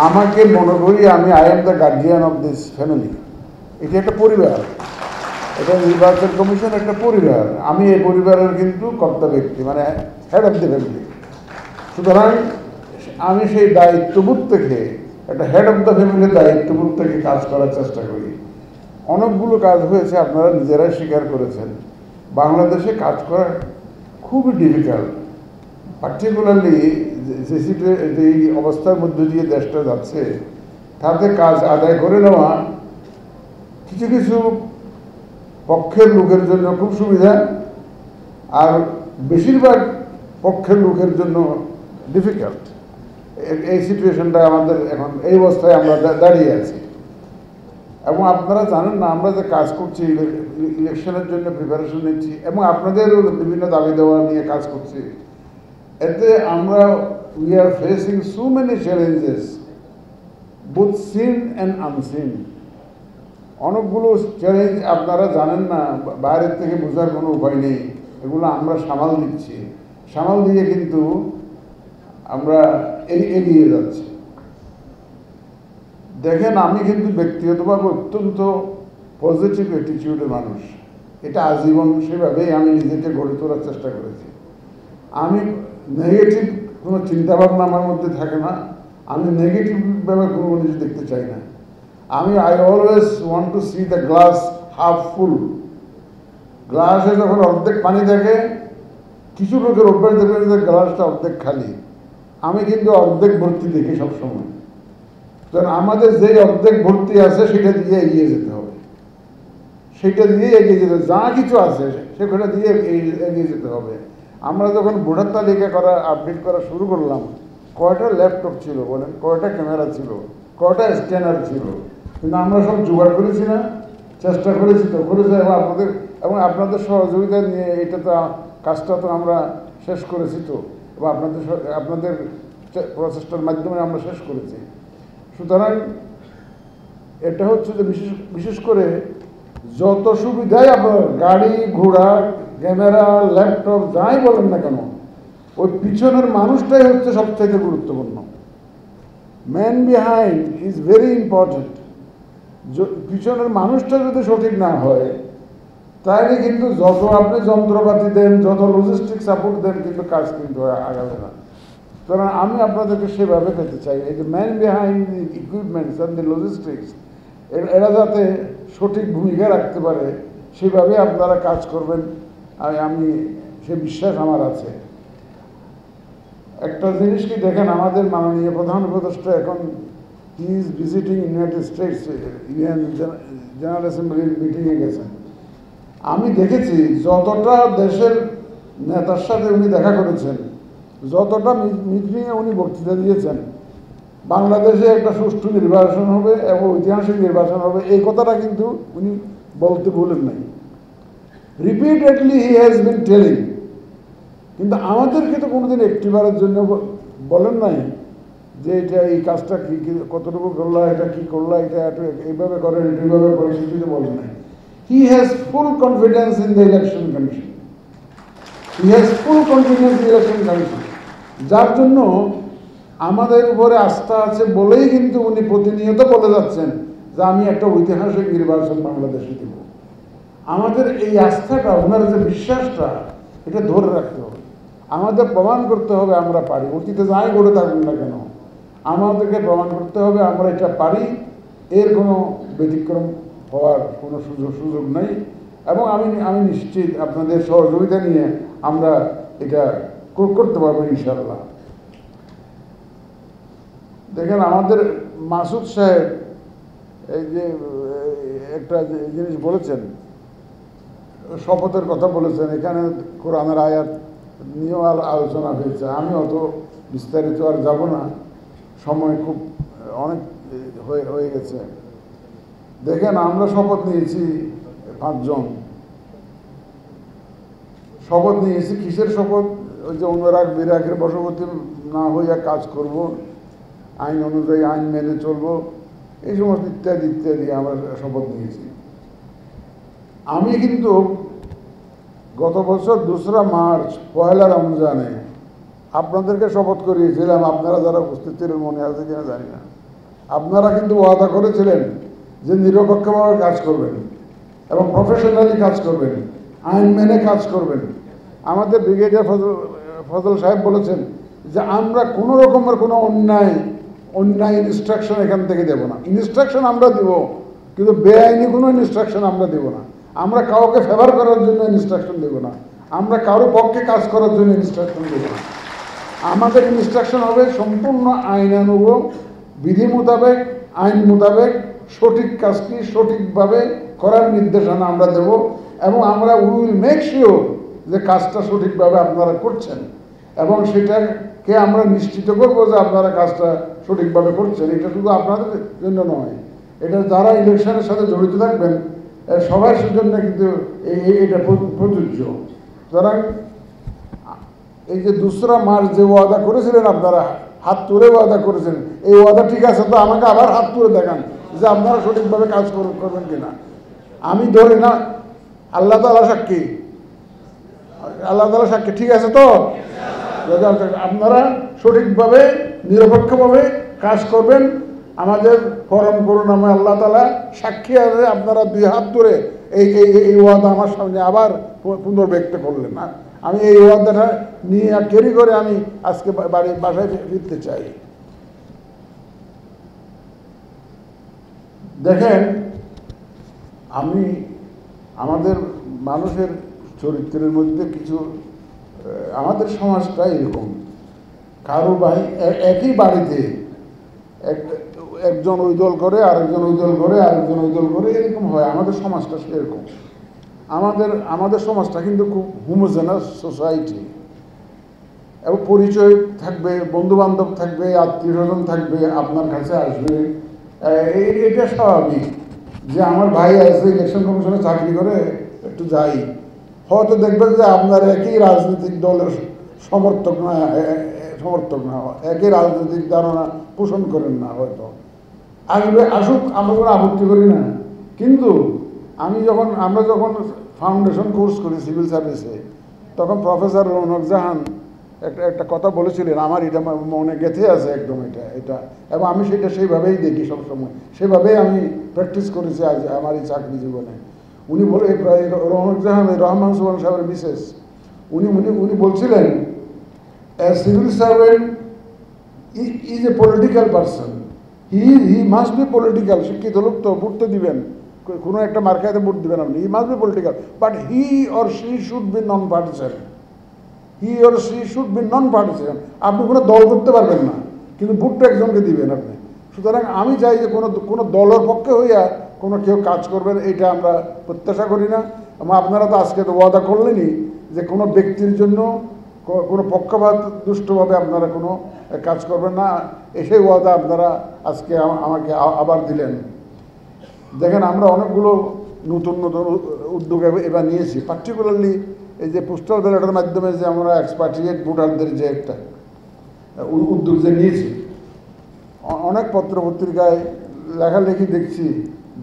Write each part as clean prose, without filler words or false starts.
আমাকে মনে করি আমি I am the guardian of this family. এটা একটা পরিবার, এটা নির্বাচন কমিশন একটা পরিবার। আমি এই পরিবারের কিন্তু কর্তা ব্যক্তি, মানে হেড অফ দ্য ফ্যামিলি। সুতরাং আমি সেই দায়িত্ববোধ থেকে, একটা হেড অফ দ্য ফ্যামিলির দায়িত্ববোধ থেকে কাজ করার চেষ্টা করি। অনেকগুলো কাজ হয়েছে, আপনারা নিজেরাই স্বীকার করেছেন। বাংলাদেশে কাজ করা খুবই ডিফিকাল্ট, পার্টিকুলারলি যেই অবস্থার মধ্যে দিয়ে দেশটা যাচ্ছে, তাতে কাজ আদায় করে নেওয়া কিছু কিছু পক্ষের লোকের জন্য খুব সুবিধা, আর বেশিরভাগ পক্ষের লোকের জন্য ডিফিকাল্ট। এই সিচুয়েশনটা আমাদের এখন, এই অবস্থায় আমরা দাঁড়িয়ে আছি। এবং আপনারা জানেন না, আমরা যে কাজ করছি, ইলেকশনের জন্য প্রিপারেশন নিচ্ছি এবং আপনাদের বিভিন্ন দাবি দেওয়া নিয়ে কাজ করছি, এতে আমরা we are facing so many challenges, both seen and unseen. অনেকগুলো চ্যালেঞ্জ আপনারা জানেন না, বাইরের থেকে বোঝার কোনো উপায় নেই। এগুলো আমরা সামাল দিচ্ছি, সামাল দিয়ে কিন্তু আমরা এগিয়ে যাচ্ছি। দেখেন, আমি কিন্তু ব্যক্তিগতভাবে অত্যন্ত পজিটিভ অ্যাটিটিউডের মানুষ। এটা আজীবন সেভাবেই আমি নিজেকে গড়ে তোলার চেষ্টা করেছি। আমি নেগেটিভ কোনো চিন্তাভাবনা আমার মধ্যে থাকে না, আমি নেগেটিভভাবে কোনো জিনিস দেখতে চাই না। I always want to C the glass half ফুল। গ্লাসে যখন অর্ধেক পানি থাকে, কিছু লোকের অভ্যাস দেখবেন যে গ্লাসটা অর্ধেক খালি, আমি কিন্তু অর্ধেক ভর্তি দেখি সবসময়। কারণ আমাদের যে অর্ধেক ভর্তি আছে সেটা দিয়ে এগিয়ে যেতে হবে, সেটা দিয়ে এগিয়ে যেতে হবে। যা কিছু আছে সেখানে দিয়ে এগিয়ে যেতে হবে। আমরা যখন ভোটার তালিকা করা, আপডেট করা শুরু করলাম, কয়টা ল্যাপটপ ছিল বলেন, কয়টা ক্যামেরা ছিল, কয়টা স্ক্যানার ছিল, কিন্তু আমরা সব জোগাড় করেছি না, চেষ্টা করেছি তো করেছি। এবং আপনাদের সহযোগিতা নিয়ে এটা তো কাজটা তো আমরা শেষ করেছি তো, এবং আপনাদের প্রচেষ্টার মাধ্যমে আমরা শেষ করেছি। সুতরাং এটা হচ্ছে যে বিশেষ করে যত সুবিধাই আপনার গাড়ি ঘোড়া, ক্যামেরা, ল্যাপটপ যাই বলেন না কেন, ওই পিছনের মানুষটাই হচ্ছে সবচাইতে গুরুত্বপূর্ণ। Man behind is very important. পিছনের মানুষটা যদি সঠিক না হয়, তাহলে কিন্তু যত আপনি যন্ত্রপাতি দেন, যত লজিস্টিক সাপোর্ট দেন, কিন্তু কাজ কিন্তু আগাবে না। সুতরাং আমি আপনাদেরকে সেভাবে পেতে চাই, এই যে man behind the equipments and the logistics, এরা যাতে সঠিক ভূমিকা রাখতে পারে, সেভাবে আপনারা কাজ করবেন, আমি সে বিশ্বাস আমার আছে। একটা জিনিস কি দেখেন, আমাদের মাননীয় প্রধান উপদেষ্টা এখন he is visiting United States, UN general অ্যাসেম্বলির মিটিংয়ে গেছেন। আমি দেখেছি যতটা দেশের নেতার সাথে উনি দেখা করেছেন, যতটা মিটিংয়ে উনি বক্তৃতা দিয়েছেন, বাংলাদেশে একটা সুষ্ঠু নির্বাচন হবে এবং ঐতিহাসিক নির্বাচন হবে, এই কথাটা কিন্তু উনি বলতে ভুলেন নাই। Repeatedly he has been telling. কিন্তু আমাদেরকে তো কোনোদিন একটিবারের জন্য বলেন নাই যে এটা এই কাজটা কী কতটুকু করলা, এটা কী করলা, এটা এইভাবে করেন, এইভাবে করেন, সেটা বলেন নাই। He has full confidence in the election commission. He has full confidence in election commission, যার জন্য আমাদের উপরে আস্থা আছে বলেই কিন্তু উনি প্রতিনিয়ত বলে যাচ্ছেন যে আমি একটা ঐতিহাসিক নির্বাচন বাংলাদেশে দেব। আমাদের এই আস্থাটা, ওনার যে বিশ্বাসটা, এটা ধরে রাখতে হবে। আমাদের প্রমাণ করতে হবে আমরা পারি। অতীতে যাই গড়ে থাকুন না কেন, আমাদেরকে প্রমাণ করতে হবে আমরা এটা পারি, এর কোনো ব্যতিক্রম হওয়ার কোনো সুযোগ নেই। এবং আমি নিশ্চিত আপনাদের সহযোগিতা নিয়ে আমরা এটা করতে পারবো ইনশাল্লাহ। দেখেন, আমাদের মাসুদ সাহেব এই যে একটা জিনিস বলেছেন, শপথের কথা বলেছেন, এখানে কোরআনের আয়াত নিয়েও আলোচনা হয়েছে। আমি অত বিস্তারিত আর যাব না, সময় খুব অনেক হয়ে গেছে। দেখেন, আমরা শপথ নিয়েছি 5 জন শপথ নিয়েছি। কিসের শপথ? ওই যে অনুরাগ বিরাগের বশবর্তী না হইয়া কাজ করব, আইন অনুযায়ী আইন মেনে চলব, এই সমস্ত ইত্যাদি ইত্যাদি আমরা শপথ নিয়েছি। আমি কিন্তু গত বছর 2রা মার্চ 1লা রমজানে আপনাদেরকে শপথ করিয়েছিলাম, আপনারা যারা উপস্থিত ছিলেন মনে আছে কিনা জানি না। আপনারা কিন্তু ওয়াদা করেছিলেন যে নিরপেক্ষভাবে কাজ করবেন এবং প্রফেশনালি কাজ করবেন, আইন মেনে কাজ করবেন। আমাদের ব্রিগেডিয়ার ফজল সাহেব বলেছেন যে আমরা কোনো রকমের কোনো অন্যায় ইনস্ট্রাকশন এখান থেকে দেব না। ইনস্ট্রাকশন আমরা দেব, কিন্তু বেআইনি কোনো ইনস্ট্রাকশন আমরা দেব না। আমরা কাউকে ফেভার করার জন্য ইনস্ট্রাকশন দেব না, আমরা কারো পক্ষে কাজ করার জন্য ইনস্ট্রাকশন দেব না। আমাদের ইনস্ট্রাকশন হবে সম্পূর্ণ আইনানুগ, বিধি মোতাবেক, আইন মোতাবেক সঠিক কাজটি সঠিকভাবে করার নির্দেশনা আমরা দেব এবং আমরা উইল মেক শিওর যে কাজটা সঠিকভাবে আপনারা করছেন এবং সেটাকে আমরা নিশ্চিত করবো যে আপনারা কাজটা সঠিকভাবে করছেন। এটা শুধু আপনাদের জন্য নয়, এটা যারা ইলেকশনের সাথে জড়িত থাকবেন সবার জন্য কিন্তু এটা প্রযোজ্য। সুতরাং এই যে 2রা মার্চ যে ওয়াদা করেছিলেন আপনারা, হাত তুলে ওয়াদা করেছেন, এই ওয়াদা ঠিক আছে তো আমাকে আবার হাত তুলে দেখান যে আপনারা সঠিকভাবে কাজ করবেন কিনা। আমি ধরি না, আল্লাহ তাআলা সাক্ষী, আল্লাহ তাআলা সাক্ষী, ঠিক আছে তো? আপনারা সঠিকভাবে নিরপেক্ষভাবে কাজ করবেন, আমাদের পরম করুণাময় আল্লাহ তাআলা সাক্ষী আছে। আপনারা 2 হাত ধরে এই ওয়াদা আমার সামনে আবার পুনর্ব্যক্ত করলেন না। আমি এই ওয়াদাটা নিয়ে ক্যারি করে আমি আজকে বাসায় ফিরতে চাই। দেখেন, আমি আমাদের মানুষের চরিত্রের মধ্যে কিছু, আমাদের সমাজটা এরকম, কারো ভাই একই বাড়িতে একজন ওই দল করে, আরেকজন ওই দল করে, আরেকজন ওই দল করে, এরকম হয়। আমাদের সমাজটা সেরকম। আমাদের সমাজটা কিন্তু খুব হোমোজেনাস সোসাইটি, এবং পরিচয় থাকবে, বন্ধু বান্ধব থাকবে, আত্মীয় স্বজন থাকবে, আপনার কাছে আসবে। এটা স্বাভাবিক যে আমার ভাই আছে ইলেকশন কমিশনে চাকরি করে, একটু যাই। হয়তো দেখবেন যে আপনার একই রাজনৈতিক দলের সমর্থক না, একই রাজনৈতিক ধারণা পোষণ করেন না, হয়তো আসবে, আসুক, আমরা কোনো আপত্তি করি না। কিন্তু আমরা যখন ফাউন্ডেশন কোর্স করি সিভিল সার্ভিসে, তখন প্রফেসর রৌনক জাহান একটা কথা বলেছিলেন, আমার এটা মনে গেঁথে আছে একদম এটা, এবং আমি সেটা সেইভাবেই দেখি সবসময়, সেভাবেই আমি প্র্যাকটিস করেছি আজ আমার এই চাকরি জীবনে। উনি বলে, রৌনক জাহান রহমান সুবহান সাহেবের মিসেস, উনি বলছিলেন, এ civil servant is a political person, he must be political. শিক্ষিত লোক তো ভোট তো দিবেন, কোনো একটা মার্কাতে ভোট দিবেন আপনি, he must be political, but he or she should be non partisan. He or she should be non partisan. আপনি কোনো দল করতে পারবেন না, কিন্তু ভোটটা একজনকে দিবেন আপনি। সুতরাং আমি চাই যে কোনো দলের পক্ষে হইয়া কেউ কাজ করবেন, এটা আমরা প্রত্যাশা করি না। এবং আপনারা তো আজকে তো ওয়াদা করলেনই যে কোনো ব্যক্তির জন্য কোনো পক্ষপাত দুষ্টভাবে আপনারা কোনো কাজ করবেন না, সেই ওয়াদা আপনারা আজকে আমাকে আবার দিলেন। দেখেন, আমরা অনেকগুলো নতুন উদ্যোগ এবার নিয়েছি, পার্টিকুলারলি এই যে পোস্টাল ব্যালটের মাধ্যমে যে আমরা এক্সপাট্রিয়েট ভোটারদের যে একটা উদ্যোগ যে নিয়েছি, অনেক পত্রপত্রিকায় লেখালেখি দেখছি।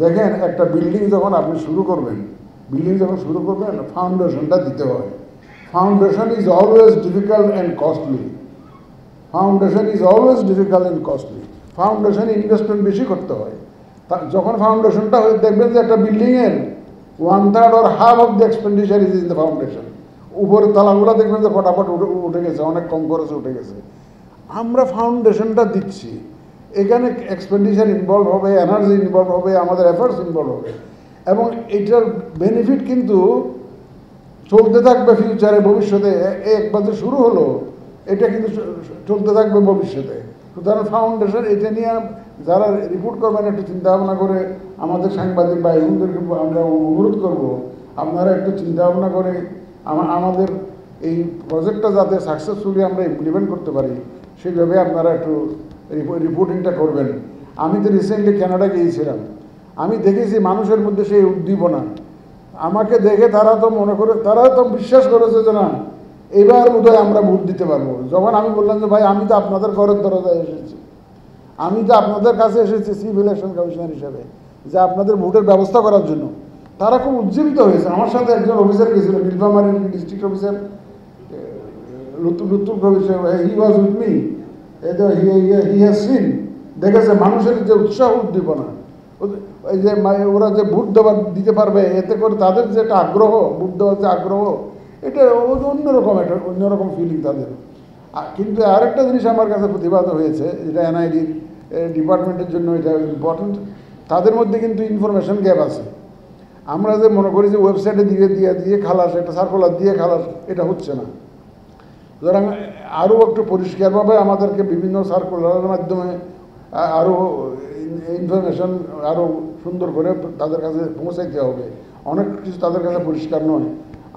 দেখেন, একটা বিল্ডিং যখন আপনি শুরু করবেন, ফাউন্ডেশনটা দিতে হয়। Foundation is always difficult and costly. Foundation investment বেশি করতে হয়। যখন ফাউন্ডেশনটা হয়ে দেখবেন যে একটা বিল্ডিংয়ের 1/3 or half of the expenditure is in the foundation, উপরের তালাগুলো দেখবেন যে ফটাফট উঠে গেছে, অনেক কম খরচে উঠে গেছে। আমরা ফাউন্ডেশনটা দিচ্ছি, এখানে এক্সপেন্ডিচার ইনভলভ হবে, এনার্জি ইনভলভ হবে, আমাদের এফার্টস ইনভলভ হবে, এবং এটার বেনিফিট কিন্তু চলতে থাকবে ফিউচারে, ভবিষ্যতে। একবার যে শুরু হলো, এটা কিন্তু চলতে থাকবে ভবিষ্যতে। সুতরাং ফাউন্ডেশন এটা নিয়ে যারা রিপোর্ট করবেন একটু চিন্তা ভাবনা করে, আমাদের সাংবাদিক ভাই বোনদেরকে আমরা অনুরোধ করব, আপনারা একটু চিন্তা ভাবনা করে আমাদের এই প্রজেক্টটা যাতে সাকসেসফুলি আমরা ইমপ্লিমেন্ট করতে পারি, সেইভাবে আপনারা একটু রিপোর্টিংটা করবেন। আমি তো রিসেন্টলি কানাডা গিয়েছিলাম, আমি দেখেছি মানুষের মধ্যে সেই উদ্দীপনা। আমাকে দেখে তারা তো বিশ্বাস করেছে যে না, এবার বোধহয় আমরা ভোট দিতে পারবো। যখন আমি বললাম যে ভাই, আমি তো আপনাদের ঘরের দরজায় এসেছি, আমি তো আপনাদের কাছে এসেছি চিফ ইলেকশন কমিশনার হিসাবে, যে আপনাদের ভোটের ব্যবস্থা করার জন্য, তারা খুব উজ্জীবিত হয়েছে। আমার সাথে একজন অফিসার গেছিল, নীলফামারীর district officer Lutul Kabir, he was with me, he has seen দেখেছে মানুষের যে উৎসাহ উদ্দীপনা, এই যে ওরা যে ভোট দিতে পারবে, এতে করে তাদের যে একটা আগ্রহ, ভোট দেওয়ার যে আগ্রহ, এটা অন্যরকম, একটা অন্যরকম ফিলিং তাদের। কিন্তু আরেকটা জিনিস আমার কাছে প্রতিবাদ হয়েছে, যেটা এনআইডির ডিপার্টমেন্টের জন্য এটা ইম্পর্টেন্ট, তাদের মধ্যে কিন্তু ইনফরমেশন গ্যাপ আছে। আমরা যে মনে করি যে ওয়েবসাইটে দিয়ে খালাস, একটা সার্কুলার দিয়ে খালাস, এটা হচ্ছে না। সুতরাং আরও একটু পরিষ্কারভাবে আমাদেরকে বিভিন্ন সার্কুলারের মাধ্যমে আরও ইনফরমেশন আরও সুন্দর করে তাদের কাছে পৌঁছাইতে হবে। অনেক কিছু তাদের কাছে পরিষ্কার নয়।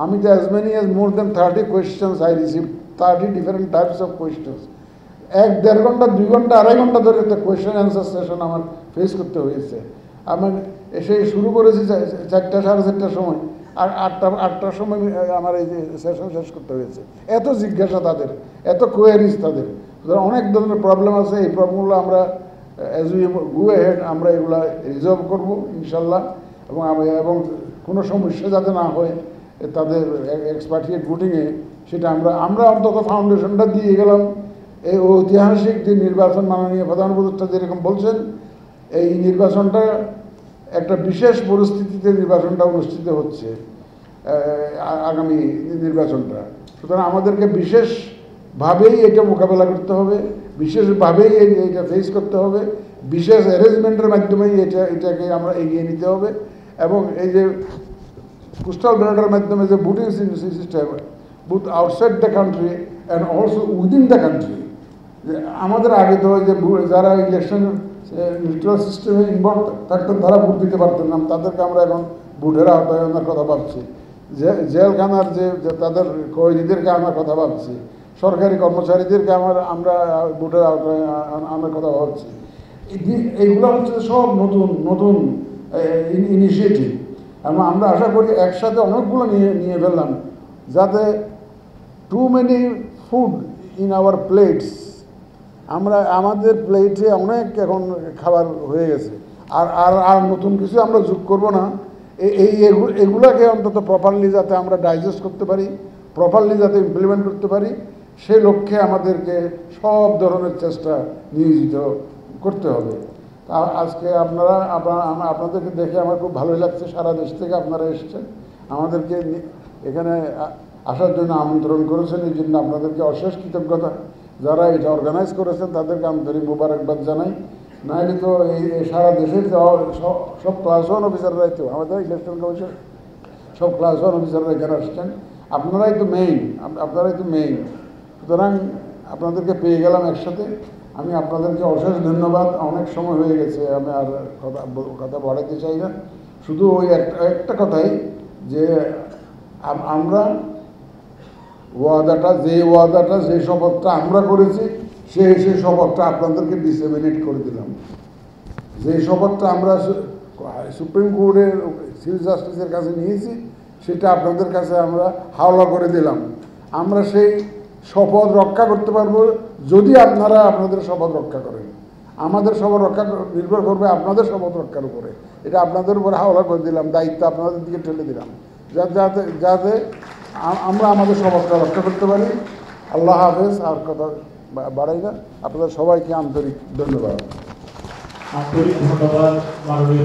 আমি তো as many as more than 30 questions I receive, 30 different types of questions. 1-1.5 ঘন্টা, 2 ঘন্টা, 2.5 ঘন্টা ধরে একটা কোয়েশ্চেন অ্যান্সার সেশন আমার ফেস করতে হয়েছে। আমি এসে শুরু করেছি 4টা, 4:30টার সময়, আর 8টার সময় আমার এই যে সেশন শেষ করতে হয়েছে। এত জিজ্ঞাসা তাদের, এত কোয়ারিজ তাদের, অনেক ধরনের প্রবলেম আছে। এই প্রবলেমগুলো আমরা অ্যাজ উই গো হেড আমরা এগুলা রিজলভ করবো ইনশাল্লাহ, এবং কোনো সমস্যা যাতে না হয় তাদের এক্সপার্টিয়েট ভোটিংয়ে, সেটা আমরা অন্তত ফাউন্ডেশনটা দিয়ে গেলাম। এই ঐতিহাসিক যে নির্বাচন মাননীয় প্রধান উপদেষ্টা যেরকম বলছেন, এই নির্বাচনটা একটা বিশেষ পরিস্থিতিতে নির্বাচনটা অনুষ্ঠিত হচ্ছে, আগামী নির্বাচনটা। সুতরাং আমাদেরকে বিশেষভাবেই এটা মোকাবেলা করতে হবে, বিশেষভাবেই এটা ফেস করতে হবে, বিশেষ অ্যারেঞ্জমেন্টের মাধ্যমেই এটাকে আমরা এগিয়ে নিতে হবে। এবং এই যে পোস্টাল ব্যালটের মাধ্যমে যে voting system, both outside the country and also within the country, আমাদের আগে তো যে যারা ইলেকশন নিউট্রাল সিস্টেমে ইনভলভ থাকতেন তারা ভোট দিতে পারতেন না, তাদেরকে আমরা এখন ভোটের আওতায় আনার কথা ভাবছি। জেলখানার যে তাদের কয়েদিদেরকে আনার কথা ভাবছি, সরকারি কর্মচারীদেরকে আমরা ভোটের আওতায় আনার কথা ভাবছি। এইগুলো হচ্ছে সব নতুন ইনিশিয়েটিভ, এবং আমরা আশা করি একসাথে অনেকগুলো নিয়ে ফেললাম, যাতে too many food in our plates, আমাদের প্লেটে অনেক এখন খাবার হয়ে গেছে, আর নতুন কিছু আমরা যোগ করব না। এগুলাকে অন্তত প্রপারলি যাতে আমরা ডাইজেস্ট করতে পারি, প্রপারলি যাতে ইমপ্লিমেন্ট করতে পারি, সেই লক্ষ্যে আমাদেরকে সব ধরনের চেষ্টা নিয়োজিত করতে হবে। আজকে আপনাদেরকে দেখে আমার খুব ভালোই লাগছে। সারা দেশ থেকে আপনারা এসেছেন, আমাদেরকে এখানে আসার জন্য আমন্ত্রণ করেছেন, এই জন্য আপনাদেরকে অশেষ কৃতজ্ঞতা। যারা এটা অর্গানাইজ করেছেন তাদেরকে আন্তরিক মোবারকবাদ জানাই। নাহলে তো এই সারা দেশের সব ক্লাস 1 অফিসাররাই তো, আমাদের ইলেকশন কমিশন সব ক্লাস 1 অফিসাররা এখানে আসছেন। আপনারাই তো মেইন। সুতরাং আপনাদেরকে পেয়ে গেলাম একসাথে। আমি আপনাদেরকে অশেষ ধন্যবাদ। অনেক সময় হয়ে গেছে, আমি আর কথা বাড়াতে চাই না। শুধু ওই একটা কথাই, যে আমরা যে শপথটা আমরা করেছি, সেই শপথটা আপনাদেরকে ডিসেমিনেট করে দিলাম। যে শপথটা আমরা সুপ্রিম কোর্টের চিফ জাস্টিসের কাছে নিয়েছি, সেটা আপনাদের কাছে আমরা হাওলা করে দিলাম। আমরা সেই শপথ রক্ষা করতে পারবো যদি আপনারা আপনাদের শপথ রক্ষা করেন। আমাদের শপথ রক্ষা নির্ভর করবে আপনাদের শপথ রক্ষার উপরে। এটা আপনাদের উপরে হাওলা করে দিলাম, দায়িত্ব আপনাদের দিকে ঠেলে দিলাম, যাতে আমরা আমাদের শপথটা রক্ষা করতে পারি। আল্লাহ হাফেজ। আর কথা বাড়াই না। আপনাদের সবাইকে আন্তরিক ধন্যবাদ। মাননীয়